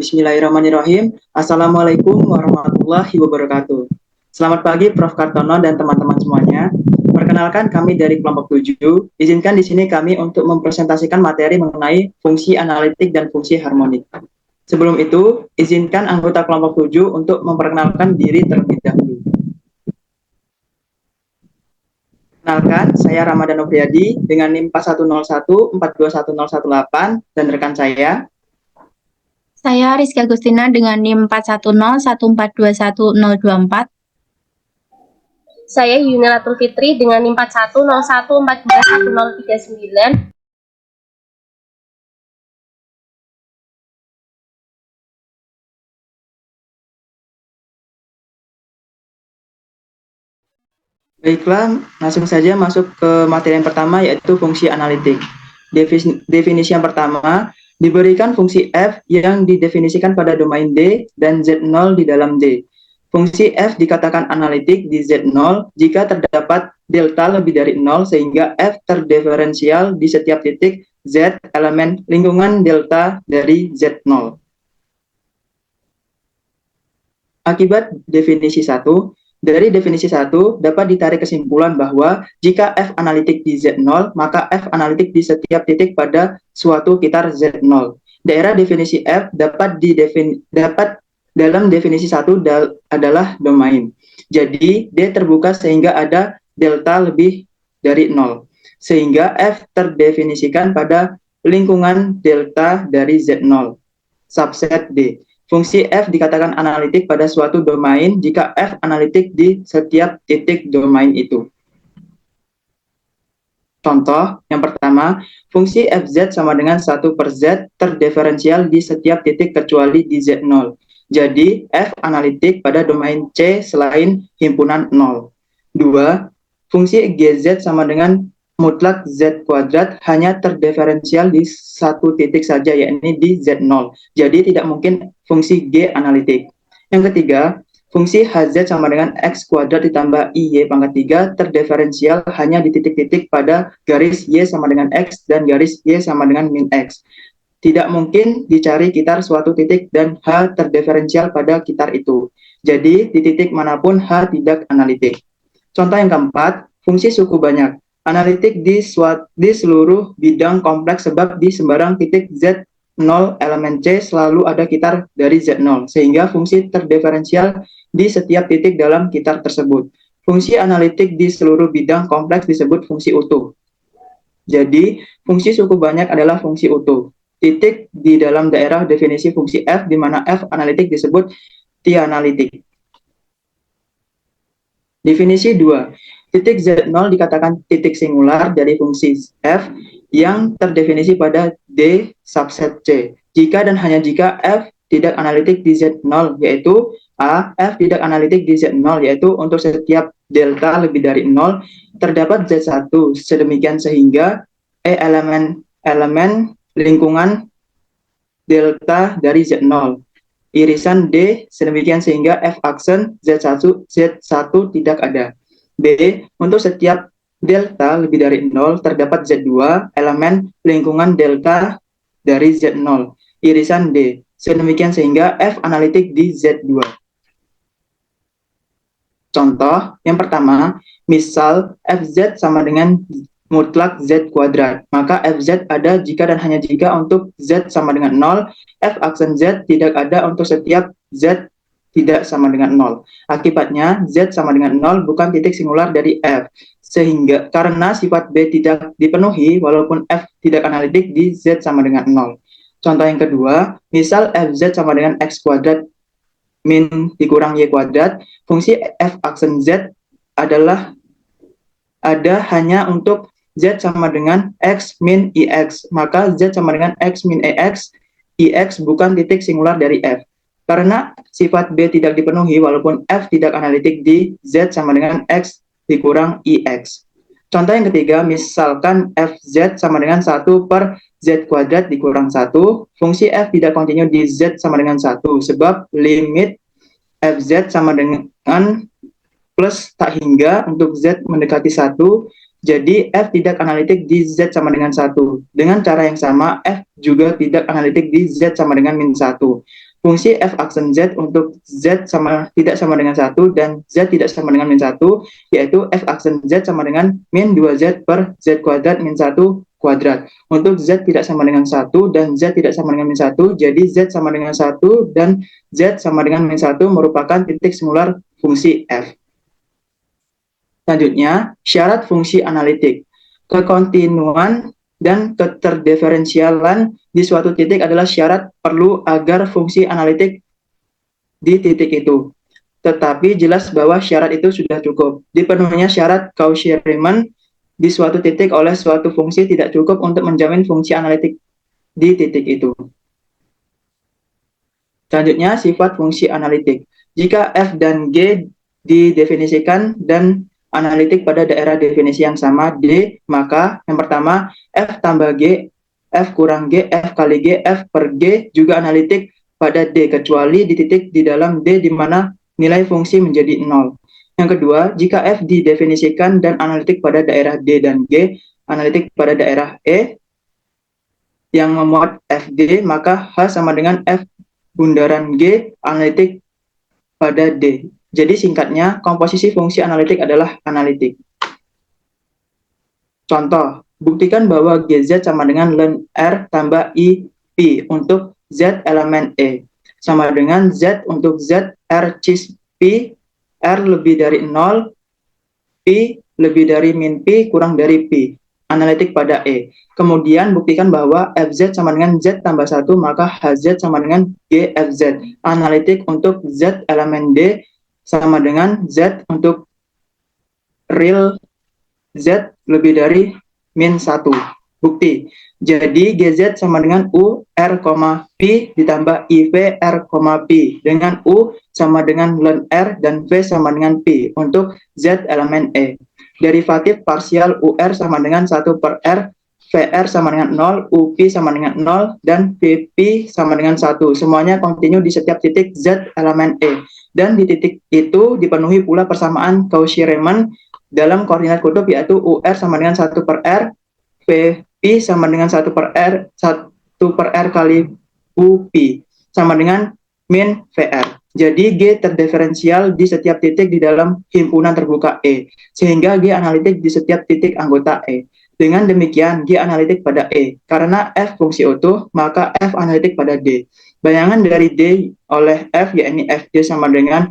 Bismillahirrahmanirrahim. Assalamualaikum warahmatullahi wabarakatuh. Selamat pagi Prof. Kartono dan teman-teman semuanya. Perkenalkan kami dari kelompok 7. Izinkan di sini kami untuk mempresentasikan materi mengenai fungsi analitik dan fungsi harmonik. Sebelum itu, izinkan anggota kelompok 7 untuk memperkenalkan diri terlebih dahulu. Perkenalkan, saya Ramadan Novriyadi dengan NIM 4101 421018 dan rekan Saya Rizky Agustina dengan NIM 41014211024. Saya Yunilatul Fitri dengan NIM 4101141039. Baiklah, langsung saja masuk ke materi yang pertama, yaitu fungsi analitik. Definisi yang pertama, diberikan fungsi f yang didefinisikan pada domain D dan Z0 di dalam D. Fungsi f dikatakan analitik di Z0 jika terdapat delta lebih dari 0 sehingga f terdiferensial di setiap titik Z elemen lingkungan delta dari Z0. Akibat definisi 1, dari definisi 1 dapat ditarik kesimpulan bahwa jika f analitik di Z0, maka f analitik di setiap titik pada suatu kitar Z0. Daerah definisi f dapat dalam definisi 1 adalah domain. Jadi, D terbuka sehingga ada delta lebih dari 0. Sehingga f terdefinisikan pada lingkungan delta dari Z0. Subset D. Fungsi f dikatakan analitik pada suatu domain jika f analitik di setiap titik domain itu. Contoh, yang pertama, fungsi fz sama dengan 1 per z terdiferensial di setiap titik kecuali di Z0. Jadi, f analitik pada domain C selain himpunan 0. 2. Fungsi gz sama dengan mutlak z kuadrat hanya terdiferensial di satu titik saja, yakni di Z0. Jadi, tidak mungkin fungsi g analitik. Yang ketiga, fungsi hz sama dengan x kuadrat ditambah iy pangkat 3 terdiferensial hanya di titik-titik pada garis y sama dengan x dan garis y sama dengan min x. Tidak mungkin dicari kitar suatu titik dan h terdiferensial pada kitar itu. Jadi, di titik manapun h tidak analitik. Contoh yang keempat, fungsi suku banyak. Analitik di seluruh bidang kompleks sebab di sembarang titik Z0 elemen C selalu ada kitar dari Z0, sehingga fungsi terdiferensial di setiap titik dalam kitar tersebut. Fungsi analitik di seluruh bidang kompleks disebut fungsi utuh. Jadi, fungsi suku banyak adalah fungsi utuh. Titik di dalam daerah definisi fungsi f, di mana f analitik disebut T-analitik. Definisi 2. Titik Z0 dikatakan titik singular dari fungsi f yang terdefinisi pada D subset C. Jika dan hanya jika f tidak analitik di Z0, yaitu A. F tidak analitik di Z0, yaitu untuk setiap delta lebih dari 0, terdapat Z1, sedemikian sehingga E elemen lingkungan delta dari Z0. Irisan D sedemikian sehingga F aksen Z1 tidak ada. B. Untuk setiap delta lebih dari 0, terdapat Z2, elemen lingkungan delta dari Z0. Irisan D. Sedemikian sehingga F analitik di Z2. Contoh, yang pertama, misal Fz sama dengan mutlak Z kuadrat. Maka Fz ada jika dan hanya jika untuk Z sama dengan 0, F aksen Z tidak ada untuk setiap Z tidak sama dengan 0. Akibatnya, Z sama dengan 0 bukan titik singular dari F. Sehingga, karena sifat B tidak dipenuhi, walaupun F tidak analitik di Z sama dengan 0. Contoh yang kedua, misal Fz sama dengan X kuadrat min dikurang Y kuadrat, fungsi F aksen Z adalah ada hanya untuk Z sama dengan X min IX. Maka Z sama dengan X min IX bukan titik singular dari F. Karena sifat B tidak dipenuhi walaupun F tidak analitik di Z sama dengan X dikurang IX. Contoh yang ketiga, misalkan Fz sama dengan 1 per Z kuadrat dikurang 1, fungsi F tidak kontinu di Z sama dengan 1, sebab limit Fz sama dengan plus tak hingga untuk Z mendekati 1, jadi F tidak analitik di Z sama dengan 1. Dengan cara yang sama, F juga tidak analitik di Z sama dengan min 1. Fungsi f aksen z untuk z tidak sama dengan 1 dan z tidak sama dengan min 1, yaitu f aksen z sama dengan min 2z per z kuadrat min 1 kuadrat. Untuk z tidak sama dengan 1 dan z tidak sama dengan min 1, jadi z sama dengan 1 dan z sama dengan min 1 merupakan titik singular fungsi f. Selanjutnya, syarat fungsi analitik. Kekontinuan dan keterdiferensialan di suatu titik adalah syarat perlu agar fungsi analitik di titik itu. Tetapi jelas bahwa syarat itu sudah cukup. Dipenuhinya syarat Cauchy-Riemann di suatu titik oleh suatu fungsi tidak cukup untuk menjamin fungsi analitik di titik itu. Selanjutnya, sifat fungsi analitik. Jika f dan g didefinisikan dan analitik pada daerah definisi yang sama D, maka yang pertama F tambah G, F kurang G, F kali G, F per G juga analitik pada D, kecuali di titik di dalam D di mana nilai fungsi menjadi 0. Yang kedua, jika F didefinisikan dan analitik pada daerah D dan G, analitik pada daerah E yang memuat FD, maka H sama dengan F bundaran G analitik pada D. Jadi singkatnya, komposisi fungsi analitik adalah analitik. Contoh, buktikan bahwa GZ sama dengan ln R tambah I Pi untuk Z elemen E. Sama dengan Z untuk Z R cis Pi, R lebih dari 0, Pi lebih dari min Pi kurang dari Pi. Analitik pada E. Kemudian buktikan bahwa FZ sama dengan Z tambah 1, maka HZ sama dengan GFZ. Analitik untuk Z elemen D sama dengan Z untuk real Z lebih dari min 1. Bukti. Jadi GZ sama dengan U R, Pi ditambah IV R, Pi dengan U sama dengan ln R dan V sama dengan Pi untuk Z elemen E. Derivatif parsial UR sama dengan 1 per R, VR sama dengan 0, UP sama dengan 0, dan VP sama dengan 1. Semuanya kontinu di setiap titik Z elemen E. Dan di titik itu dipenuhi pula persamaan Cauchy-Riemann dalam koordinat kutub, yaitu UR sama dengan 1 per R, VP sama dengan 1 per R, 1 per R kali UP sama dengan min VR. Jadi G terdiferensial di setiap titik di dalam himpunan terbuka E, sehingga G analitik di setiap titik anggota E. Dengan demikian, G analitik pada E. Karena F fungsi utuh, maka F analitik pada D. Bayangan dari D oleh F, yakni Fd sama dengan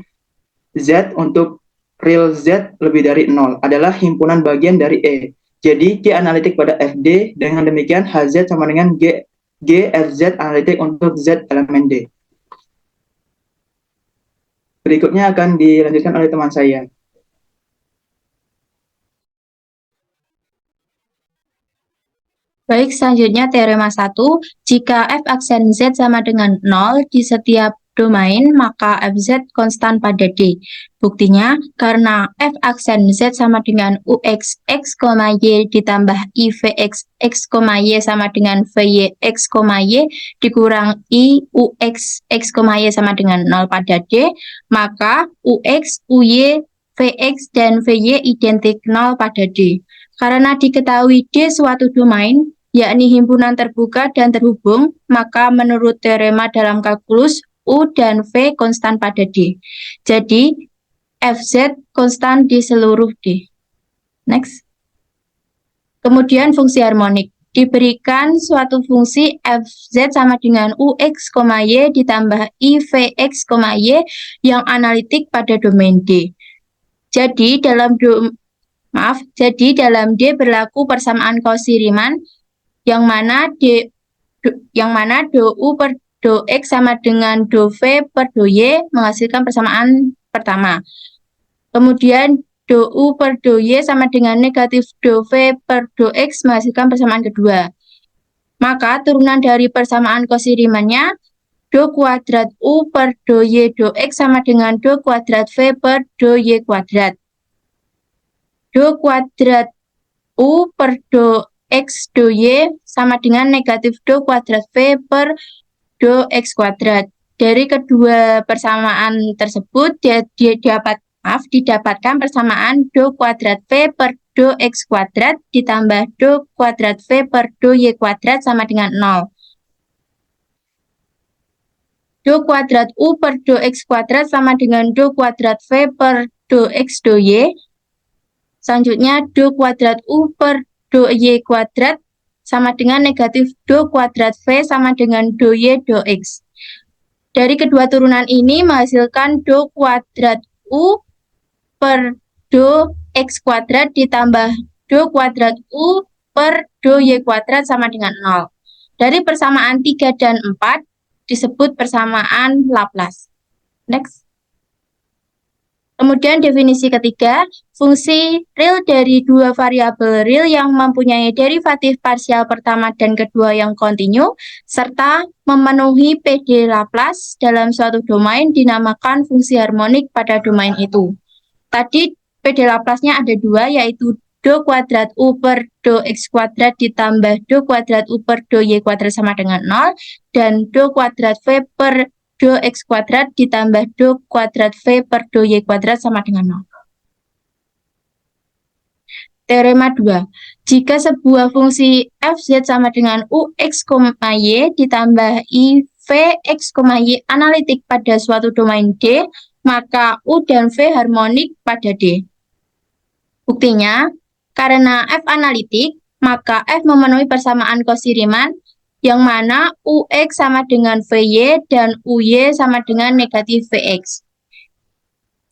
Z untuk real Z lebih dari 0, adalah himpunan bagian dari E. Jadi, G analitik pada Fd, dengan demikian Hz sama dengan GFZ analitik untuk Z elemen D. Berikutnya akan dilanjutkan oleh teman saya. Baik, selanjutnya teorema 1. Jika f aksen Z sama dengan 0 di setiap domain, maka Fz konstan pada D. Buktinya, karena f aksen Z sama dengan Ux x, y ditambah Ivx x, y sama dengan Vy x, y dikurang I Ux x, y sama dengan 0 pada D, maka Ux, Uy, Vx, dan Vy identik 0 pada D. Karena diketahui D suatu domain, yakni himpunan terbuka dan terhubung, maka menurut teorema dalam kalkulus, U dan V konstan pada D. Jadi, Fz konstan di seluruh D. Next. Kemudian fungsi harmonik. Diberikan suatu fungsi Fz sama dengan Ux, y ditambah Ivx, y yang analitik pada domain D. Jadi, dalam D berlaku persamaan Cauchy-Riemann yang mana do U per do X sama dengan do V per do Y menghasilkan persamaan pertama. Kemudian do U per do Y sama dengan negatif do V per do X menghasilkan persamaan kedua. Maka turunan dari persamaan Cauchy-Riemann-nya, do kuadrat U per do Y do X sama dengan do kuadrat V per do Y kuadrat. Do kuadrat U per do X do Y sama dengan negatif do kuadrat V per do X kuadrat. Dari kedua persamaan tersebut didapatkan persamaan do kuadrat V per do X kuadrat ditambah do kuadrat V per do Y kuadrat sama dengan 0. do kuadrat U per do X kuadrat sama dengan do kuadrat V per do X do Y. Selanjutnya, do kuadrat U per do Y kuadrat sama dengan negatif do kuadrat V sama dengan do Y do X. Dari kedua turunan ini menghasilkan do kuadrat U per do X kuadrat ditambah do kuadrat U per do Y kuadrat sama dengan 0. Dari persamaan 3 dan 4 disebut persamaan Laplace. Next. Kemudian definisi ketiga, fungsi real dari dua variabel real yang mempunyai derivatif parsial pertama dan kedua yang kontinu, serta memenuhi PD Laplace dalam suatu domain dinamakan fungsi harmonik pada domain itu. Tadi PD Laplace-nya ada dua, yaitu do kuadrat U per do X kuadrat ditambah do kuadrat U per do Y kuadrat sama dengan 0, dan do kuadrat V per do X kuadrat ditambah do kuadrat V per do Y kuadrat sama dengan 0. Teorema 2. Jika sebuah fungsi fz sama dengan ux, y ditambah i v x, y analitik pada suatu domain D, maka u dan v harmonik pada D. Buktinya, karena f analitik, maka f memenuhi persamaan Cauchy-Riemann, yang mana ux sama dengan vy dan uy sama dengan negatif vx.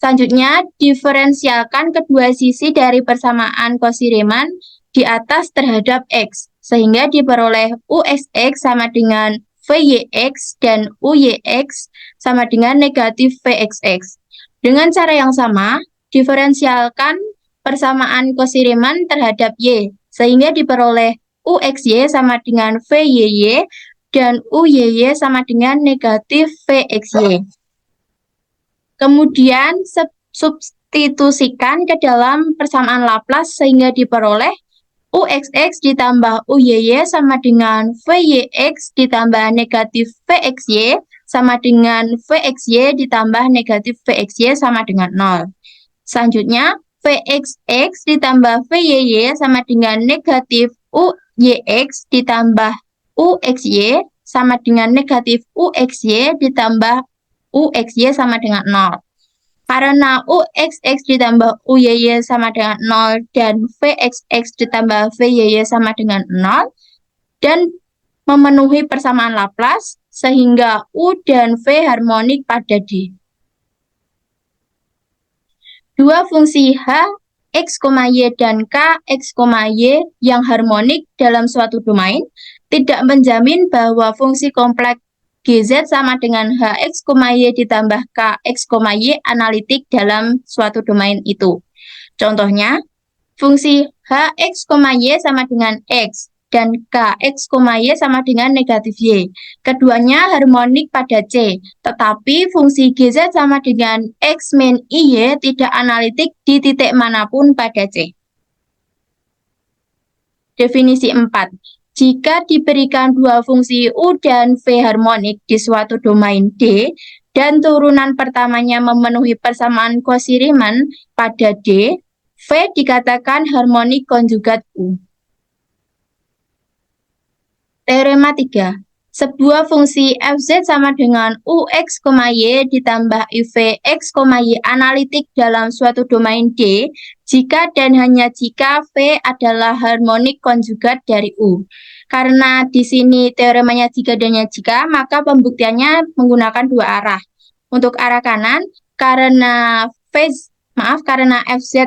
Selanjutnya, diferensialkan kedua sisi dari persamaan Cauchy-Riemann di atas terhadap x, sehingga diperoleh uxx sama dengan vyx dan uyx sama dengan negatif vxx. Dengan cara yang sama, diferensialkan persamaan Cauchy-Riemann terhadap y, sehingga diperoleh uxy sama dengan vyy dan uyy sama dengan negatif vxy. Kemudian substitusikan ke dalam persamaan Laplace sehingga diperoleh uxx ditambah uyy sama dengan vyx ditambah negatif vxy sama dengan vxy ditambah negatif vxy sama dengan 0. Selanjutnya, vxx ditambah vyy sama dengan negatif uyx ditambah uxy sama dengan negatif uxy ditambah uxy sama dengan 0. Karena uxx ditambah uyy sama dengan 0 dan vxx ditambah vyy sama dengan 0 dan memenuhi persamaan Laplace, sehingga u dan v harmonik pada D. Dua fungsi h, x, y dan k, x, y yang harmonik dalam suatu domain tidak menjamin bahwa fungsi kompleks GZ sama dengan hx, y ditambah kx, y analitik dalam suatu domain itu. Contohnya, fungsi hx, y sama dengan x dan kx, y sama dengan negatif y. Keduanya harmonik pada C, tetapi fungsi GZ sama dengan x min y tidak analitik di titik manapun pada C. Definisi 4. Jika diberikan dua fungsi U dan V harmonik di suatu domain D, dan turunan pertamanya memenuhi persamaan Cauchy-Riemann pada D, V dikatakan harmonik konjugat U. Teorema 3. Sebuah fungsi fz sama dengan ux, y ditambah ivx, y analitik dalam suatu domain D jika dan hanya jika v adalah harmonik konjugat dari u. Karena di sini teoremanya jika dan hanya jika, maka pembuktiannya menggunakan dua arah. Untuk arah kanan, karena fz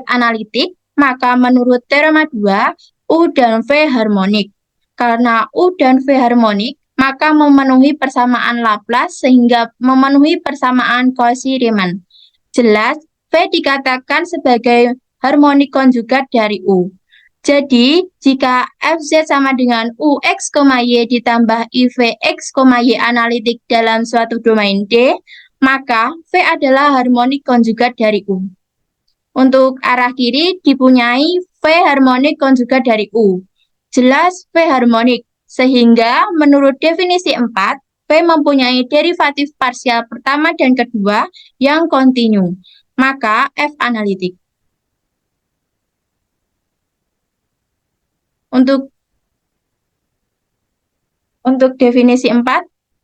analitik, maka menurut teorema 2, u dan v harmonik. Karena u dan v harmonik, maka memenuhi persamaan Laplace sehingga memenuhi persamaan Cauchy-Riemann. Jelas, V dikatakan sebagai harmonik konjugat dari U. Jadi, jika Fz sama dengan Ux, y ditambah Ivx, y analitik dalam suatu domain D, maka V adalah harmonik konjugat dari U. Untuk arah kiri dipunyai V harmonik konjugat dari U. Jelas V harmonik. Sehingga menurut definisi 4, V mempunyai derivatif parsial pertama dan kedua yang kontinu. Maka F analitik. Untuk definisi 4,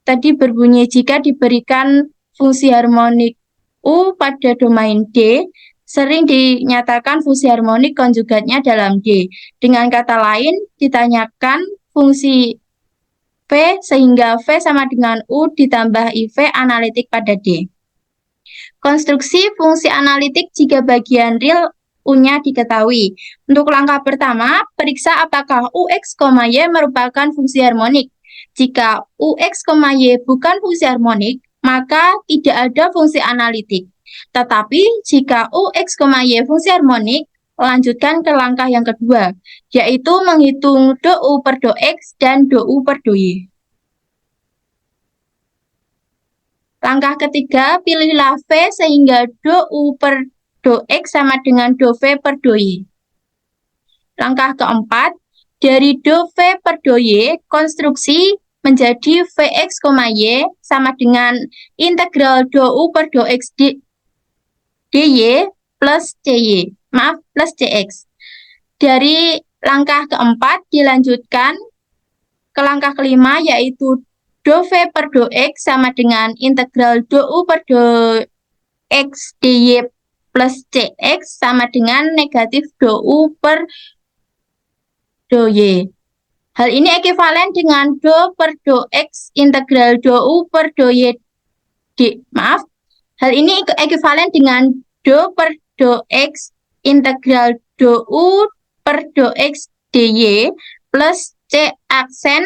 tadi berbunyi jika diberikan fungsi harmonik U pada domain D, sering dinyatakan fungsi harmonik konjugatnya dalam D. Dengan kata lain, ditanyakan fungsi V sehingga V sama dengan U ditambah IV analitik pada D. Konstruksi fungsi analitik jika bagian real U-nya diketahui. Untuk langkah pertama, periksa apakah UX, Y merupakan fungsi harmonik. Jika UX, Y bukan fungsi harmonik, maka tidak ada fungsi analitik. Tetapi jika UX, Y fungsi harmonik, lanjutkan ke langkah yang kedua, yaitu menghitung do U per do X dan do U per do Y. Langkah ketiga, pilihlah V sehingga do U per do X sama dengan do V per do Y. Langkah keempat, dari do V per do Y, konstruksi menjadi Vx, Y sama dengan integral do U per do X dy plus cy, plus cx. Dari langkah keempat dilanjutkan ke langkah kelima, yaitu do V per do X sama dengan integral do U per do X dy plus cx sama dengan negatif do U per do Y. Hal ini ekivalen dengan do per do X integral do U per do Y. Hal ini ekivalen dengan do per do X integral do U per do X dy plus C aksen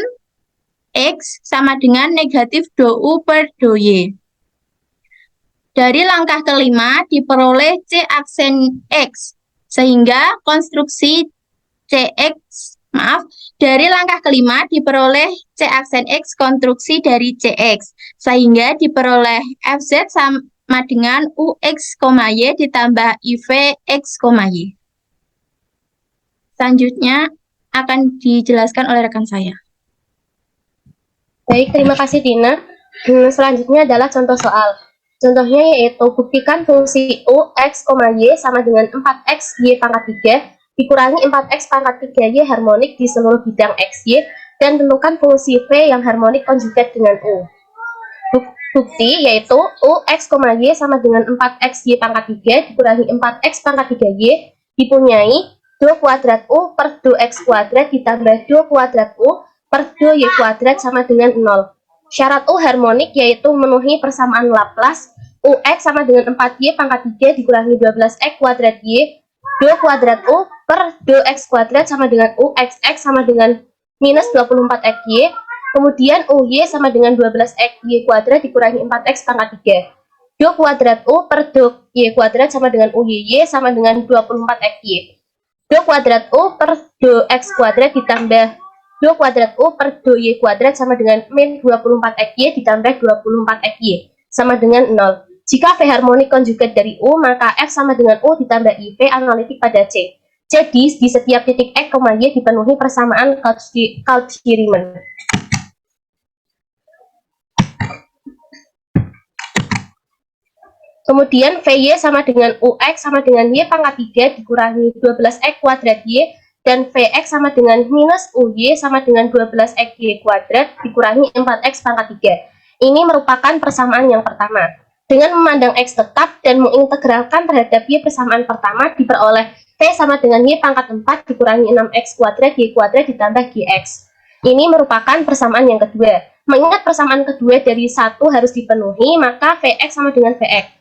X sama dengan negatif do U per do Y. Dari langkah kelima diperoleh C aksen X, sehingga konstruksi dari langkah kelima diperoleh C aksen X konstruksi dari CX, sehingga diperoleh FZ sama dengan UX, Y ditambah IV X, Y. Selanjutnya akan dijelaskan oleh rekan saya. Baik, terima kasih Tina. Selanjutnya adalah contoh soal. Contohnya yaitu buktikan fungsi U, X, Y sama dengan 4X, Y pangkat 3 dikurangi 4X pangkat 3Y harmonik di seluruh bidang X, Y, dan tentukan fungsi V yang harmonik konjugat dengan U. Bukti yaitu U, X, Y sama dengan 4X, Y pangkat 3 dikurangi 4X pangkat 3Y dipunyai do kuadrat U per do X kuadrat ditambah do kuadrat U per do Y kuadrat sama dengan 0. Syarat U harmonik yaitu memenuhi persamaan Laplace UX sama dengan 4Y pangkat 3 dikurangi 12X kuadrat Y, do kuadrat U per do X kuadrat sama dengan UXX sama dengan minus 24XY, kemudian UY sama dengan 12XY kuadrat dikurangi 4X pangkat 3. Do kuadrat U per do Y kuadrat sama dengan UYY sama dengan 24XY. Do kuadrat U per do X kuadrat ditambah do kuadrat U per do Y kuadrat sama dengan min 24XY ditambah 24XY sama dengan 0. Jika V harmonik konjugat dari U, maka F sama dengan U ditambah IV analitik pada C. Jadi, di setiap titik X, Y dipenuhi persamaan Cauchy-Riemann. Kemudian VY sama dengan UX sama dengan Y pangkat 3 dikurangi 12X kuadrat Y, dan Vx sama dengan minus UY sama dengan 12XY kuadrat dikurangi 4X pangkat 3. Ini merupakan persamaan yang pertama. Dengan memandang X tetap dan mengintegralkan terhadap Y persamaan pertama diperoleh V sama dengan Y pangkat 4 dikurangi 6X kuadrat Y kuadrat ditambah GX. Ini merupakan persamaan yang kedua. Mengingat persamaan kedua dari 1 harus dipenuhi, maka Vx sama dengan Vx.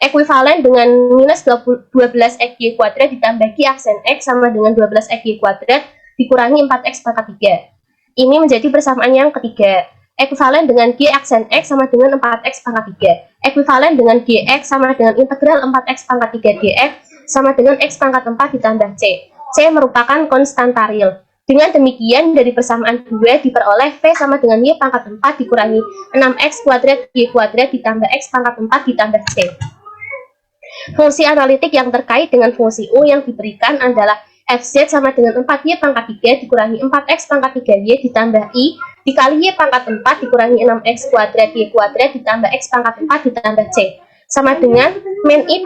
Ekuivalen dengan minus 12XY kuadrat ditambah Q aksen X sama dengan 12XY kuadrat dikurangi 4X pangkat 3. Ini menjadi persamaan yang ketiga. Ekuivalen dengan G aksen X sama dengan 4X pangkat 3. Ekuivalen dengan GX sama dengan integral 4X pangkat 3 dx sama dengan X pangkat 4 ditambah C. C merupakan konstanta real. Dengan demikian, dari persamaan 2 diperoleh V sama dengan Y pangkat 4 dikurangi 6X kuadrat Y kuadrat ditambah X pangkat 4 ditambah C. Fungsi analitik yang terkait dengan fungsi U yang diberikan adalah Fz sama dengan 4Y pangkat 3 dikurangi 4X pangkat 3Y ditambah I dikali Y pangkat 4 dikurangi 6X kuadrat Y kuadrat ditambah X pangkat 4 ditambah C sama dengan min I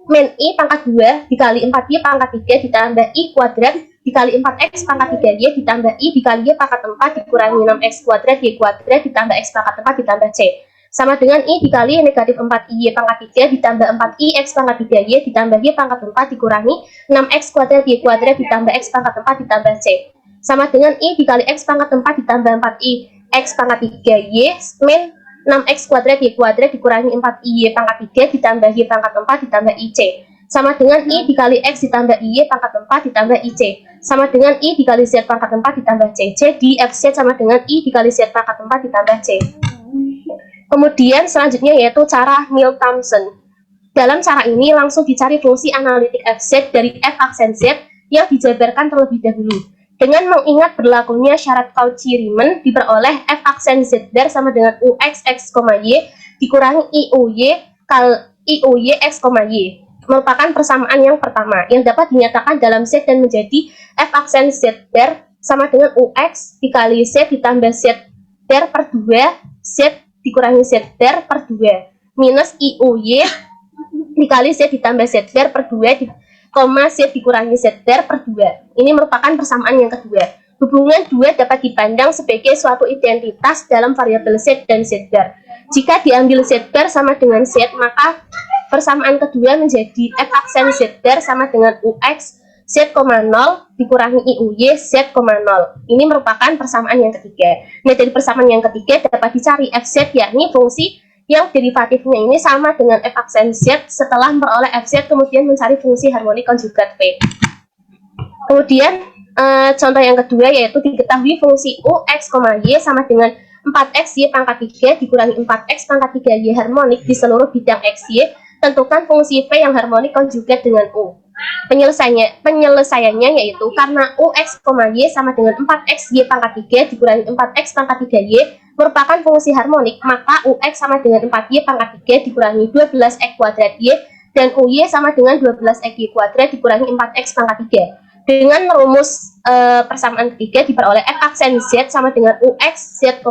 min I pangkat 2 dikali 4Y pangkat 3 ditambah I kuadrat dikali 4X pangkat 3Y ditambah I dikali Y pangkat 4 dikurangi 6X kuadrat Y kuadrat ditambah X pangkat 4 ditambah C. Sama dengan I dikali negatif 4Y pangkat 3 ditambah 4IX pangkat 3Y ditambah Y pangkat 4 dikurangi 6X kuadrat Y kuadrat ditambah X pangkat 4 ditambah C. Sama dengan I dikali X pangkat 4 ditambah 4IX pangkat 3Y min 6X kuadrat Y kuadrat dikurangi 4Y pangkat 3 ditambah Y pangkat 4 ditambah IC. Sama dengan I dikali X ditambah Y pangkat 4 ditambah IC. Sama dengan I dikali Z pangkat 4 ditambah C. Jadi FZ sama dengan I dikali Z pangkat 4 ditambah C. Kemudian selanjutnya yaitu cara Mills-Thomson. Dalam cara ini langsung dicari fungsi analitik FZ dari F aksen Z yang dijabarkan terlebih dahulu. Dengan mengingat berlakunya syarat Cauchy-Riemann diperoleh F aksen Z dar sama dengan UX X, Y dikurangi IUY X, Y merupakan persamaan yang pertama yang dapat dinyatakan dalam Z dan menjadi F aksen Z dar sama dengan UX dikali Z ditambah Z dar per 2 Z dikurangi Z dar per 2 minus IUY dikali Z ditambah Z dar per 2 Z dikurangi Z dar per 2. Ini merupakan persamaan yang kedua. Hubungan 2 dapat dipandang sebagai suatu identitas dalam variabel Z dan Z dar. Jika diambil Z dar sama dengan Z, maka persamaan kedua menjadi F aksen Z dar sama dengan UX Z, 0 dikurangi IUY Z, 0. Ini merupakan persamaan yang ketiga. Nah, dari persamaan yang ketiga dapat dicari FZ, yakni fungsi yang derivatifnya ini sama dengan F aksen Z. Setelah memperoleh FZ, kemudian mencari fungsi harmonik konjugat V. Kemudian contoh yang kedua yaitu diketahui fungsi U, X, Y sama dengan 4X Y pangkat 3 dikurangi 4X pangkat 3Y harmonik di seluruh bidang XY. Tentukan fungsi V yang harmonik konjugat dengan U. Penyelesaiannya yaitu karena U, X, Y sama dengan 4X Y pangkat 3 dikurangi 4X pangkat 3Y merupakan fungsi harmonik, maka UX sama dengan 4Y pangkat 3 dikurangi 12X kuadrat Y dan UY sama dengan 12X Y kuadrat dikurangi 4X pangkat 3. Dengan rumus persamaan ketiga diperoleh F aksen Z sama dengan UX Z, 0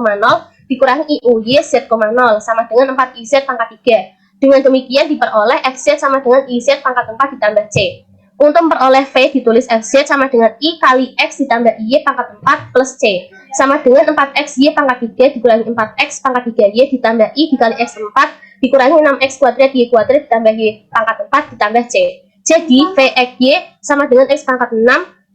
dikurangi IUY Z, 0 sama dengan 4IZ pangkat 3. Dengan demikian diperoleh FZ sama dengan IZ pangkat 4 ditambah C. Untuk memperoleh V ditulis FZ sama dengan I kali X ditambah Y pangkat 4 plus C. Sama dengan 4X Y pangkat 3 dikurangi 4X pangkat 3Y ditambah I dikali X 4 dikurangi 6X kuadrat Y kuadrat ditambah Y pangkat 4 ditambah C. Jadi VXY sama dengan X pangkat 6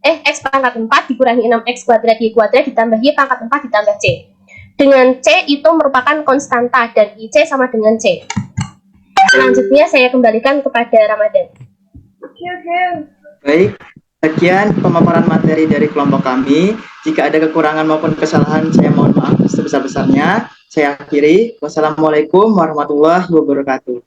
X pangkat 4 dikurangi 6X kuadrat Y kuadrat ditambah Y pangkat 4 ditambah C. Dengan C itu merupakan konstanta dan IC sama dengan C. Selanjutnya saya kembalikan kepada Ramadan. Baik, sekian pemaparan materi dari kelompok kami. Jika ada kekurangan maupun kesalahan, saya mohon maaf sebesar-besarnya. Saya akhiri. Wassalamualaikum warahmatullahi wabarakatuh.